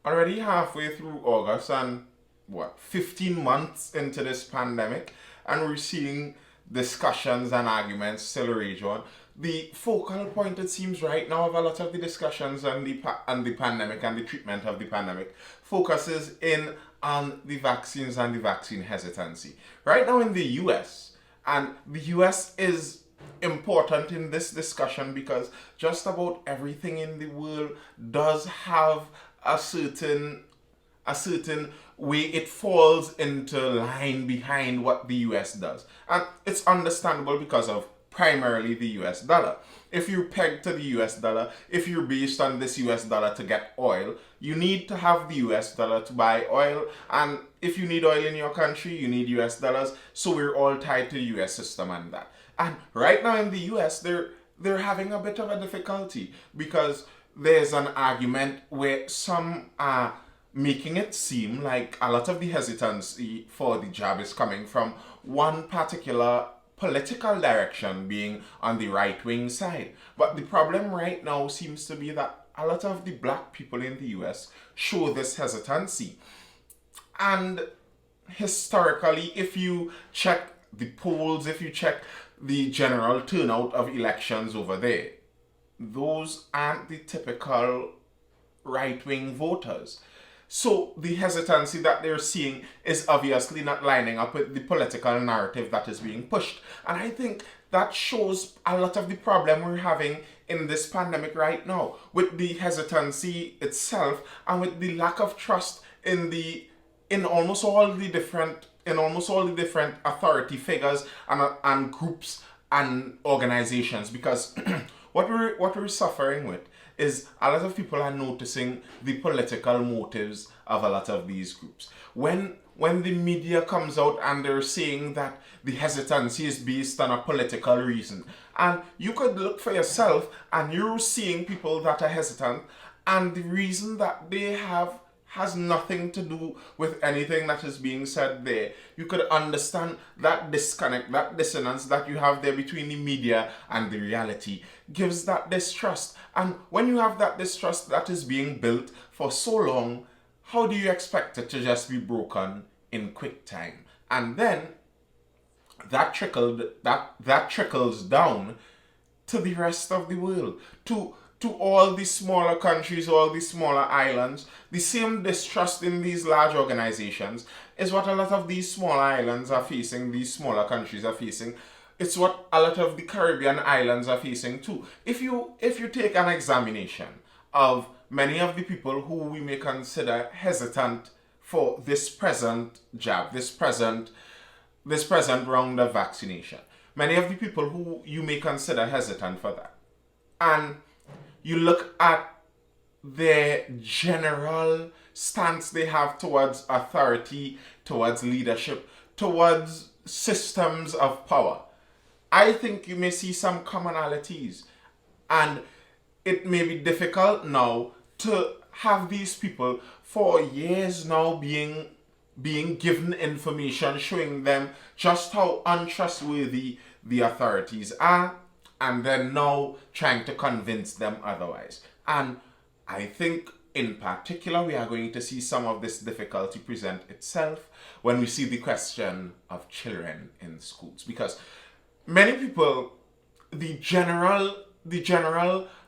already halfway through August and 15 months into this pandemic, and we're seeing discussions and arguments still rage on. The focal point, it seems, right now of a lot of the discussions on the pandemic and the treatment of the pandemic focuses in on the vaccines and the vaccine hesitancy. Right now in the US, and the US is important in this discussion because just about everything in the world does have a certain way it falls into line behind what the US does. And it's understandable because of primarily the US dollar. If you're pegged to the US dollar, if you're based on this US dollar to get oil, you need to have the US dollar to buy oil. And if you need oil in your country, you need US dollars. So we're all tied to the US system and that. And right now in the US, they're having a bit of a difficulty because there's an argument where some are making it seem like a lot of the hesitancy for the jab is coming from one particular political direction, being on the right wing side. But the problem right now seems to be that a lot of the black people in the US show this hesitancy. And historically, if you check the polls, if you check the general turnout of elections over there, those aren't the typical right wing voters. So the hesitancy that they're seeing is obviously not lining up with the political narrative that is being pushed. And I think that shows a lot of the problem we're having in this pandemic right now, with the hesitancy itself and with the lack of trust in almost all the different authority figures and groups and organizations. Because what we're suffering with is a lot of people are noticing the political motives of a lot of these groups. When the media comes out and they're saying that the hesitancy is based on a political reason, and you could look for yourself and you're seeing people that are hesitant, and the reason that they have has nothing to do with anything that is being said there. You could understand that disconnect, that dissonance that you have there between the media and the reality gives that distrust. And when you have that distrust that is being built for so long, how do you expect it to just be broken in quick time? And then that trickles down to the rest of the world, to all the smaller countries, all the smaller islands. The same distrust in these large organizations is what a lot of these smaller islands are facing, these smaller countries are facing. It's what a lot of the Caribbean islands are facing too. If you take an examination of many of the people who we may consider hesitant for this present jab, this present round of vaccination, many of the people who you may consider hesitant for that, and you look at their general stance they have towards authority, towards leadership, towards systems of power, I think you may see some commonalities. And it may be difficult now to have these people for years now being given information showing them just how untrustworthy the authorities are, and then now trying to convince them otherwise. And I think in particular we are going to see some of this difficulty present itself when we see the question of children in schools. Because many people, the general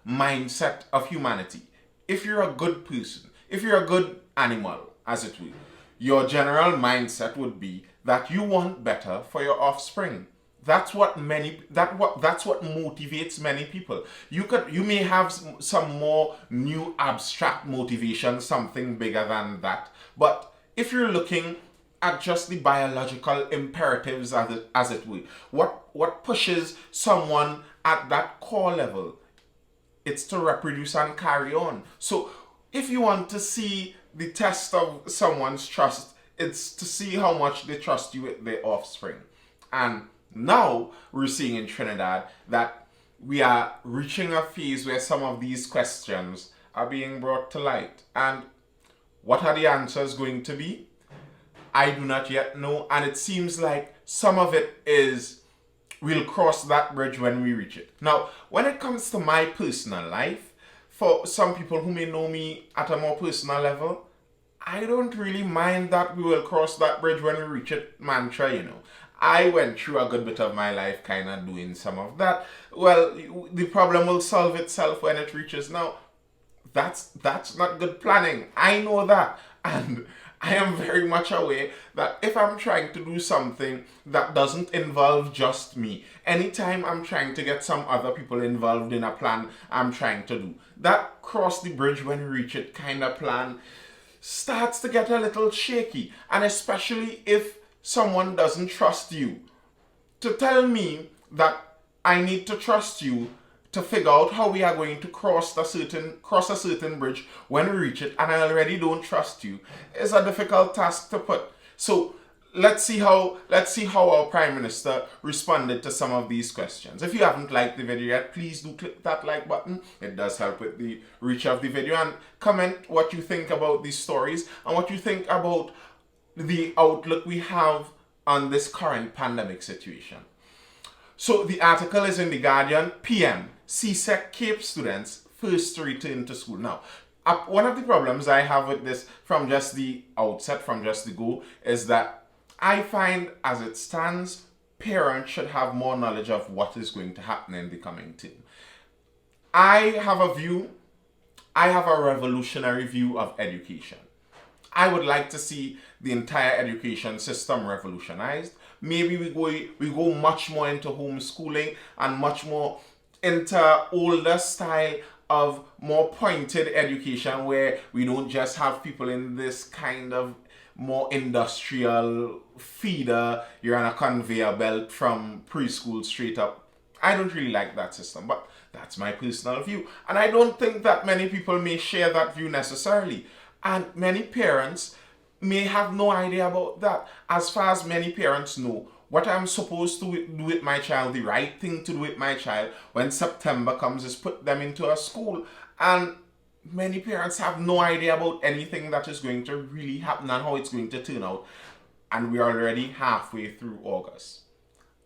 mindset of humanity, if you're a good person, if you're a good animal, as it were, your general mindset would be that you want better for your offspring. That's what motivates many people. You may have some more new abstract motivation, something bigger than that. But if you're looking at just the biological imperatives, as it were, what pushes someone at that core level, it's to reproduce and carry on. So if you want to see the test of someone's trust, it's to see how much they trust you with their offspring. And now we're seeing in Trinidad that we are reaching a phase where some of these questions are being brought to light. And what are the answers going to be? I do not yet know. And it seems like some of it is, we'll cross that bridge when we reach it. Now, when it comes to my personal life, for some people who may know me at a more personal level, I don't really mind that we will cross that bridge when we reach it mantra, I went through a good bit of my life kind of doing some of that. Well, the problem will solve itself when it reaches. Now, that's not good planning. I know that. And I am very much aware that if I'm trying to do something that doesn't involve just me, anytime I'm trying to get some other people involved in a plan I'm trying to do, that cross the bridge when we reach it kind of plan starts to get a little shaky. And especially if someone doesn't trust you to tell me that I need to trust you to figure out how we are going to cross a certain bridge when we reach it, and I already don't trust you, is a difficult task to put. So let's see how our Prime Minister responded to some of these questions. If you haven't liked the video yet, please do click that like button. It does help with the reach of the video, and comment what you think about these stories and what you think about the outlook we have on this current pandemic situation. So the article is in The Guardian. PM, CSEC Cape students first to return to school. Now, one of the problems I have with this from just the outset, from just the go, is that I find as it stands, parents should have more knowledge of what is going to happen in the coming term. I have a revolutionary view of education. I would like to see the entire education system revolutionized. Maybe we go much more into homeschooling and much more into older style of more pointed education, where we don't just have people in this kind of more industrial feeder, you're on a conveyor belt from preschool straight up. I don't really like that system, but that's my personal view. And I don't think that many people may share that view necessarily. And many parents may have no idea about that. As far as many parents know, what I'm supposed to do with my child, the right thing to do with my child when September comes, is put them into a school. And many parents have no idea about anything that is going to really happen and how it's going to turn out. And we're already halfway through August.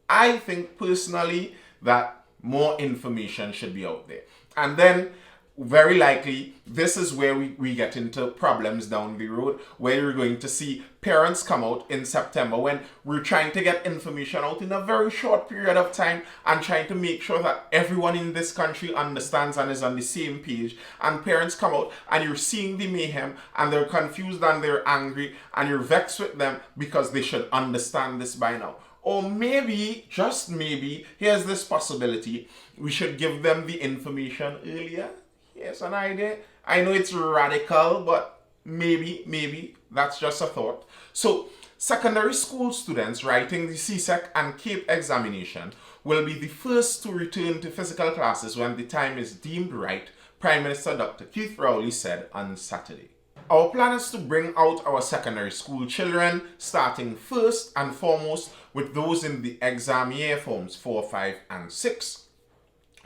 I think personally that more information should be out there. And then very likely this is where we get into problems down the road, where you're going to see parents come out in September when we're trying to get information out in a very short period of time and trying to make sure that everyone in this country understands and is on the same page. And parents come out and you're seeing the mayhem and they're confused and they're angry and you're vexed with them because they should understand this by now. Or maybe, just maybe, here's this possibility: we should give them the information earlier. Here's an idea. I know it's radical, but maybe that's just a thought. So, secondary school students writing the CSEC and CAPE examination will be the first to return to physical classes when the time is deemed right, Prime Minister Dr. Keith Rowley said on Saturday. Our plan is to bring out our secondary school children, starting first and foremost with those in the exam year forms 4, 5, and 6.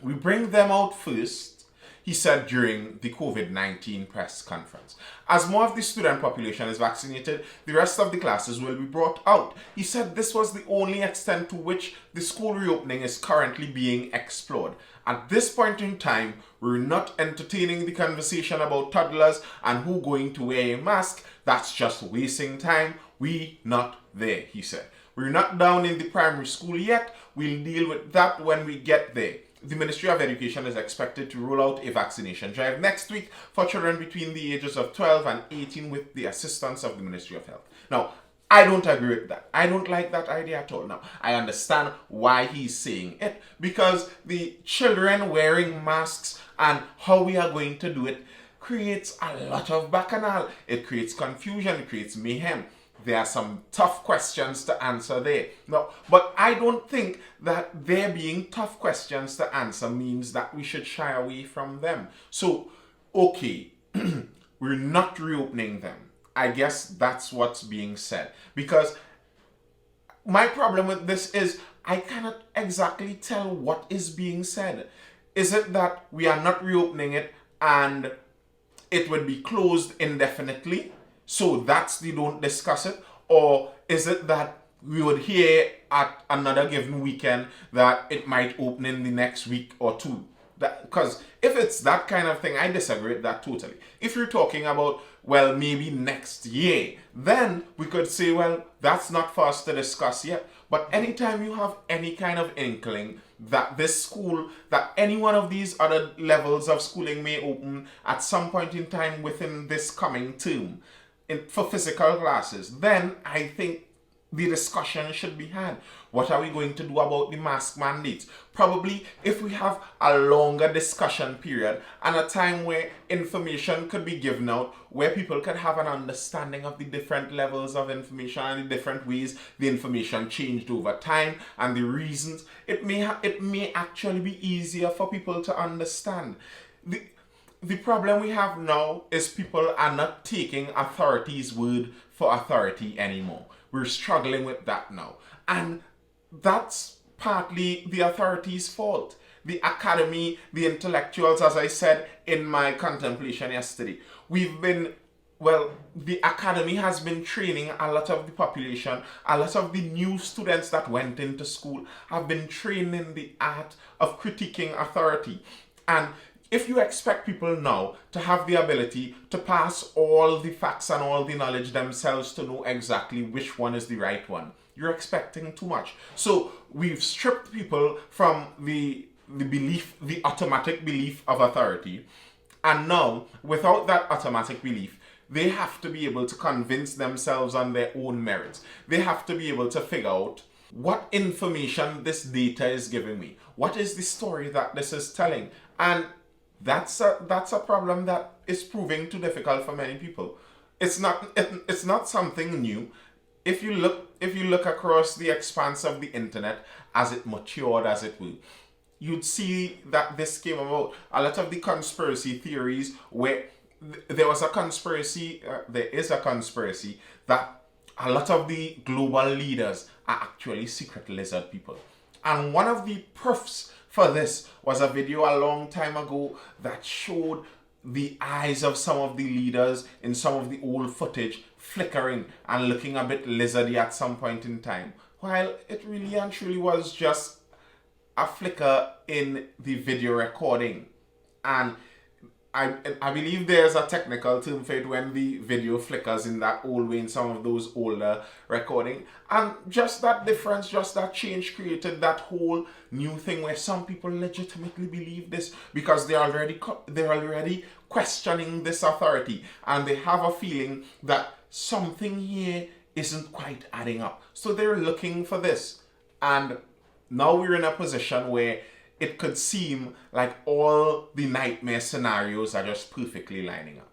We bring them out first, he said during the COVID-19 press conference. As more of the student population is vaccinated, the rest of the classes will be brought out. He said this was the only extent to which the school reopening is currently being explored. At this point in time, we're not entertaining the conversation about toddlers and who going to wear a mask. That's just wasting time. We not there, he said. We're not down in the primary school yet. We'll deal with that when we get there. The Ministry of Education is expected to roll out a vaccination drive next week for children between the ages of 12 and 18 with the assistance of the Ministry of Health. Now, I don't agree with that. I don't like that idea at all. Now, I understand why he's saying it, because the children wearing masks and how we are going to do it creates a lot of bacchanal. It creates confusion, it creates mayhem. There are some tough questions to answer there. No, but I don't think that there being tough questions to answer means that we should shy away from them. So, okay, we're not reopening them. I guess that's what's being said. Because my problem with this is I cannot exactly tell what is being said. Is it that we are not reopening it and it would be closed indefinitely? So that's the don't discuss it? Or is it that we would hear at another given weekend that it might open in the next week or two? Because if it's that kind of thing, I disagree with that totally. If you're talking about well, maybe next year, then we could say, well, that's not for us to discuss yet. But anytime you have any kind of inkling that this school, that any one of these other levels of schooling may open at some point in time within this coming term for physical classes, then I think the discussion should be had. What are we going to do about the mask mandates? Probably if we have a longer discussion period and a time where information could be given out, where people could have an understanding of the different levels of information and the different ways the information changed over time and the reasons, it may actually be easier for people to understand. The problem we have now is people are not taking authority's word for authority anymore. We're struggling with that now. And that's partly the authority's fault. The academy, the intellectuals, as I said in my contemplation yesterday, the academy has been training a lot of the population. A lot of the new students that went into school have been trained in the art of critiquing authority. And if you expect people now to have the ability to pass all the facts and all the knowledge themselves to know exactly which one is the right one, you're expecting too much. So we've stripped people from the belief, the automatic belief of authority. And now, without that automatic belief, they have to be able to convince themselves on their own merits. They have to be able to figure out what information this data is giving me. What is the story that this is telling? And that's a problem that is proving too difficult for many people. It's not something new. If you look across the expanse of the internet as it matured, as it will, you'd see that this came about. A lot of the conspiracy theories where there is a conspiracy that a lot of the global leaders are actually secret lizard people. And one of the proofs for this was a video a long time ago that showed the eyes of some of the leaders in some of the old footage flickering and looking a bit lizardy at some point in time, while it really and truly was just a flicker in the video recording. And I believe there's a technical term for it when the video flickers in that old way in some of those older recording. And just that difference, just that change created that whole new thing where some people legitimately believe this because they're already questioning this authority and they have a feeling that something here isn't quite adding up. So they're looking for this. And now we're in a position where it could seem like all the nightmare scenarios are just perfectly lining up.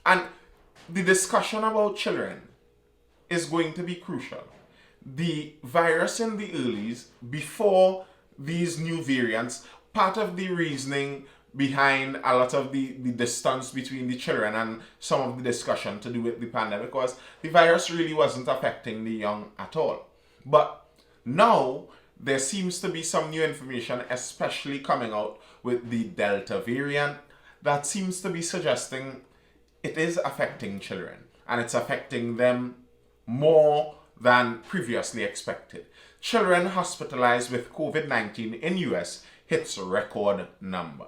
And the discussion about children is going to be crucial. The virus in the earlies, before these new variants, part of the reasoning behind a lot of the distance between the children and some of the discussion to do with the pandemic was the virus really wasn't affecting the young at all. But now, there seems to be some new information, especially coming out with the Delta variant, that seems to be suggesting it is affecting children. And it's affecting them more than previously expected. Children hospitalized with COVID-19 in US hits a record number.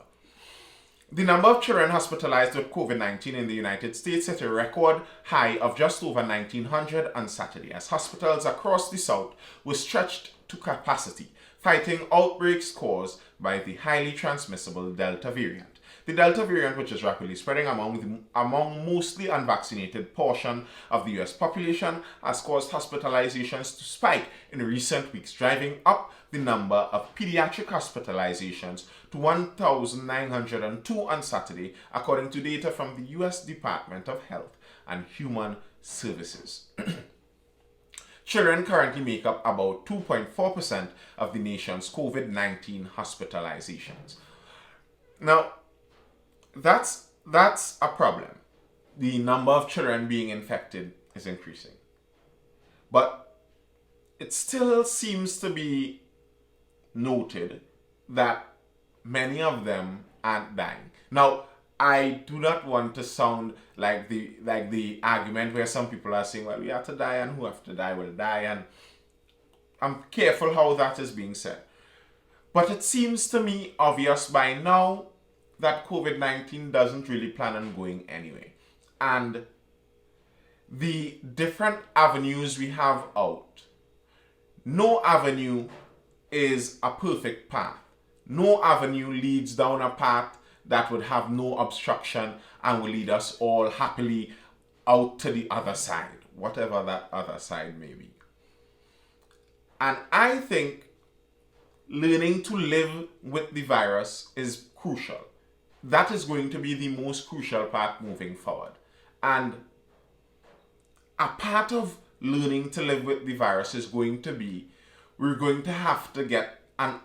The number of children hospitalized with COVID-19 in the United States hit a record high of just over 1,900 on Saturday, as hospitals across the South were stretched to capacity, fighting outbreaks caused by the highly transmissible Delta variant. The Delta variant, which is rapidly spreading among mostly unvaccinated portion of the US population, has caused hospitalizations to spike in recent weeks, driving up the number of pediatric hospitalizations to 1,902 on Saturday, according to data from the US Department of Health and Human Services. Children currently make up about 2.4% of the nation's COVID-19 hospitalizations. Now, that's a problem. The number of children being infected is increasing. But it still seems to be noted that many of them aren't dying. Now, I do not want to sound like the argument where some people are saying, well, we have to die and who have to die will die, and I'm careful how that is being said. But it seems to me obvious by now that COVID-19 doesn't really plan on going anyway. and the different avenues we have out, no avenue is a perfect path. No avenue leads down a path that would have no obstruction and will lead us all happily out to the other side, whatever that other side may be. And I think learning to live with the virus is crucial. That is going to be the most crucial part moving forward. And a part of learning to live with the virus is going to be, we're going to have to get an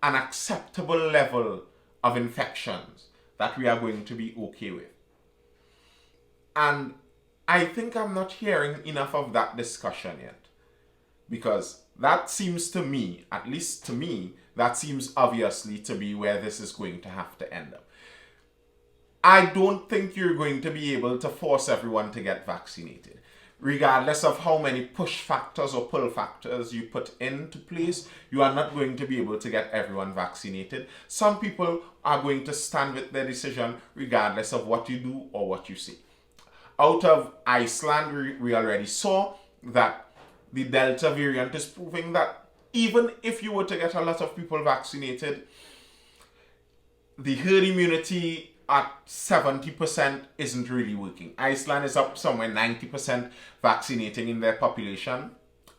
acceptable level of infections that we are going to be okay with. And I think I'm not hearing enough of that discussion yet, because that seems to me, at least to me, that seems obviously to be where this is going to have to end up. I don't think you're going to be able to force everyone to get vaccinated. Regardless of how many push factors or pull factors you put into place, you are not going to be able to get everyone vaccinated. Some people are going to stand with their decision regardless of what you do or what you say. Out of Iceland, we already saw that the Delta variant is proving that even if you were to get a lot of people vaccinated, the herd immunity at 70% isn't really working. Iceland is up somewhere 90% vaccinating in their population,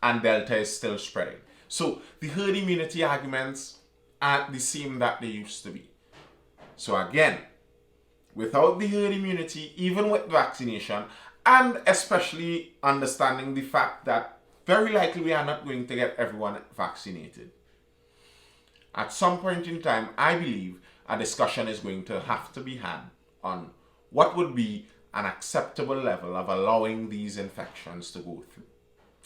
and Delta is still spreading. So the herd immunity arguments aren't the same that they used to be. So again, without the herd immunity, even with vaccination, and especially understanding the fact that very likely we are not going to get everyone vaccinated, at some point in time, I believe a discussion is going to have to be had on what would be an acceptable level of allowing these infections to go through.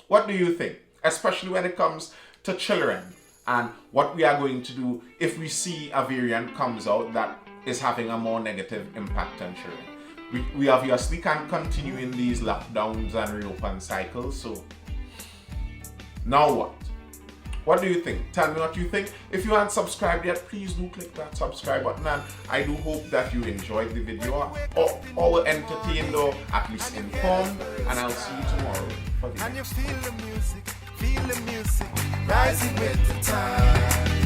What do you think? Especially when it comes to children, and what we are going to do if we see a variant comes out that is having a more negative impact on children. We obviously can't continue in these lockdowns and reopen cycles, so now what? What do you think? Tell me what you think. If you haven't subscribed yet, please do click that subscribe button, and I do hope that you enjoyed the video or were entertained or at least informed, and I'll see you tomorrow for the next. And you feel the music, rising with the time.